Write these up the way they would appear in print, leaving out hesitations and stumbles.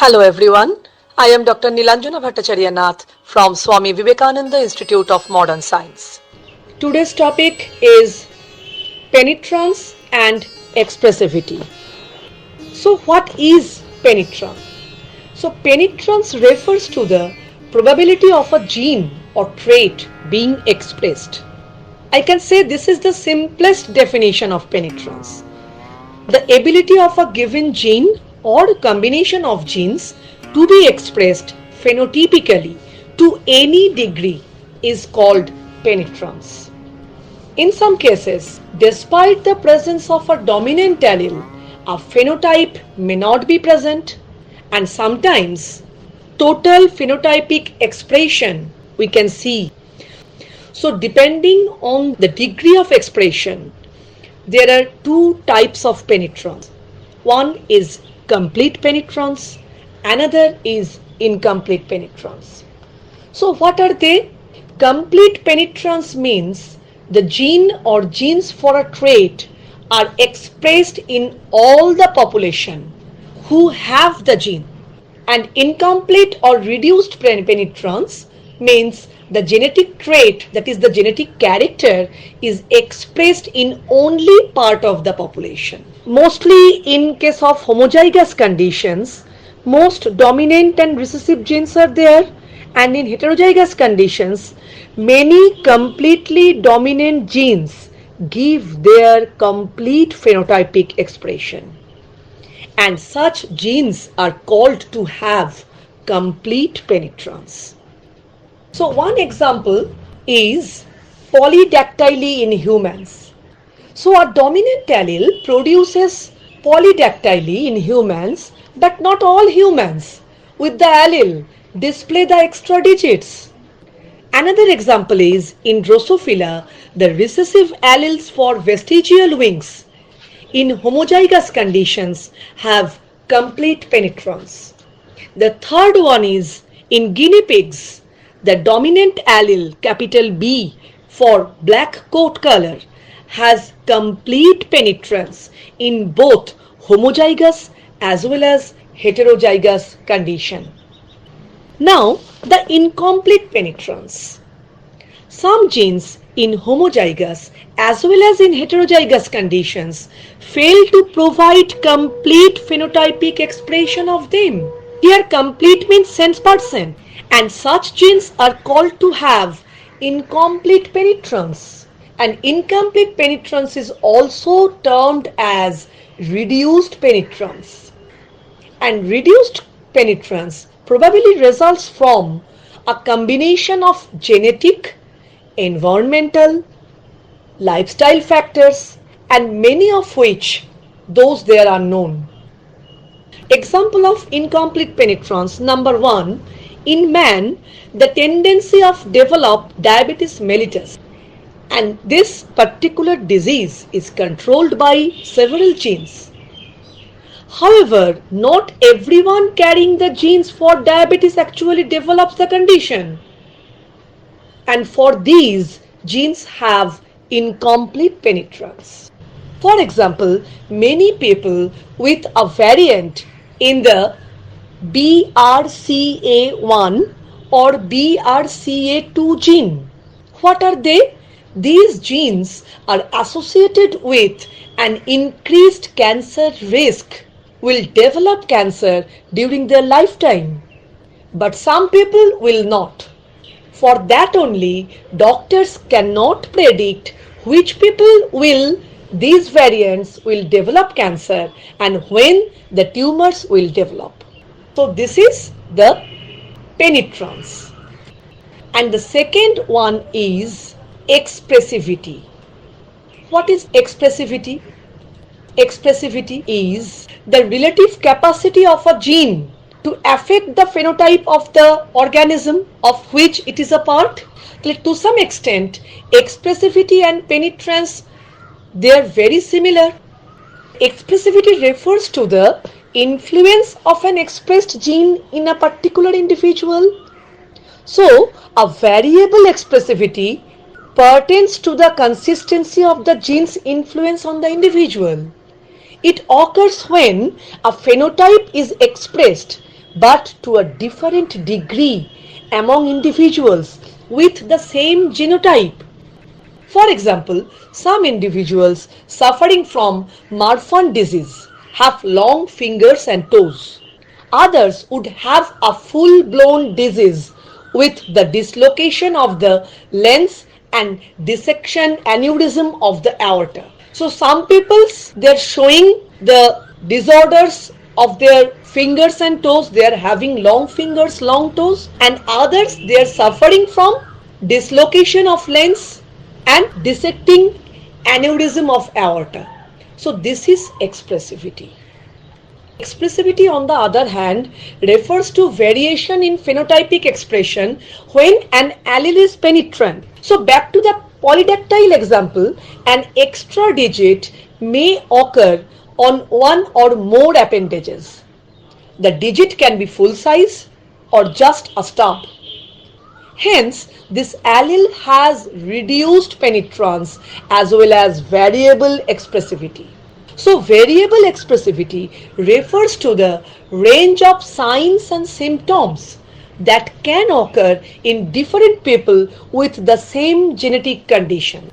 Hello everyone, I am Dr. Nilanjana Bhattacharya Nath from Swami Vivekananda Institute of Modern Science. Today's topic is penetrance and expressivity. So what is penetrance? So penetrance refers to the probability of a gene or trait being expressed. I can say this is the simplest definition of penetrance. The ability of a given gene or combination of genes to be expressed phenotypically to any degree is called penetrance. In some cases, despite the presence of a dominant allele, a phenotype may not be present, and sometimes total phenotypic expression we can see. So depending on the degree of expression, there are two types of penetrance. One is complete penetrance, another is incomplete penetrance. So what are they? Complete penetrance means the gene or genes for a trait are expressed in all the population who have the gene. And incomplete or reduced penetrance means the genetic trait, that is the genetic character, is expressed in only part of the population. Mostly in case of homozygous conditions, most dominant and recessive genes are there, and in heterozygous conditions, many completely dominant genes give their complete phenotypic expression, and such genes are called to have complete penetrance. So one example is polydactyly in humans. So a dominant allele produces polydactyly in humans, but not all humans with the allele display the extra digits. Another example is in Drosophila, the recessive alleles for vestigial wings in homozygous conditions have complete penetrance. The third one is in guinea pigs, the dominant allele capital B for black coat color has complete penetrance in both homozygous as well as heterozygous condition. Now, the incomplete penetrance. Some genes in homozygous as well as in heterozygous conditions fail to provide complete phenotypic expression of them. Here complete means 100%, and such genes are called to have incomplete penetrance. And incomplete penetrance is also termed as reduced penetrance. And reduced penetrance probably results from a combination of genetic, environmental, lifestyle factors, and many of which those there are known. Example of incomplete penetrance number 1, in man the tendency of develop diabetes mellitus, and this particular disease is controlled by several genes. However, not everyone carrying the genes for diabetes actually develops the condition, and for these genes have incomplete penetrance. For example, many people with a variant in the BRCA1 or BRCA2 gene. What are they? These genes are associated with an increased cancer risk, will develop cancer during their lifetime, but some people will not. For that only, doctors cannot predict which people will these variants will develop cancer and when the tumors will develop. So this is the penetrance. And the second one is expressivity. What is expressivity? Expressivity is the relative capacity of a gene to affect the phenotype of the organism of which it is a part. To some extent, expressivity and penetrance, they are very similar. Expressivity refers to the influence of an expressed gene in a particular individual. So, a variable expressivity pertains to the consistency of the gene's influence on the individual. It occurs when a phenotype is expressed but to a different degree among individuals with the same genotype. For example, some individuals suffering from Marfan disease have long fingers and toes. Others would have a full blown disease with the dislocation of the lens and dissection aneurysm of the aorta. So some people's they're showing the disorders of their fingers and toes, they are having long fingers, long toes, and others they are suffering from dislocation of lens and dissecting aneurysm of aorta. So this is expressivity. Expressivity, on the other hand, refers to variation in phenotypic expression when an allele is penetrant. So back to the polydactyl example, an extra digit may occur on one or more appendages. The digit can be full size or just a stub. Hence, this allele has reduced penetrance as well as variable expressivity. So, variable expressivity refers to the range of signs and symptoms that can occur in different people with the same genetic condition.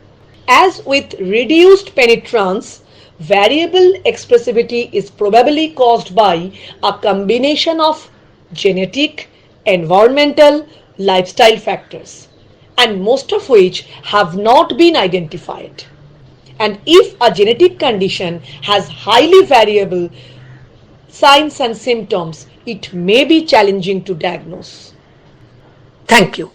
As with reduced penetrance, variable expressivity is probably caused by a combination of genetic, environmental, lifestyle factors, and most of which have not been identified. And if a genetic condition has highly variable signs and symptoms, it may be challenging to diagnose. Thank you.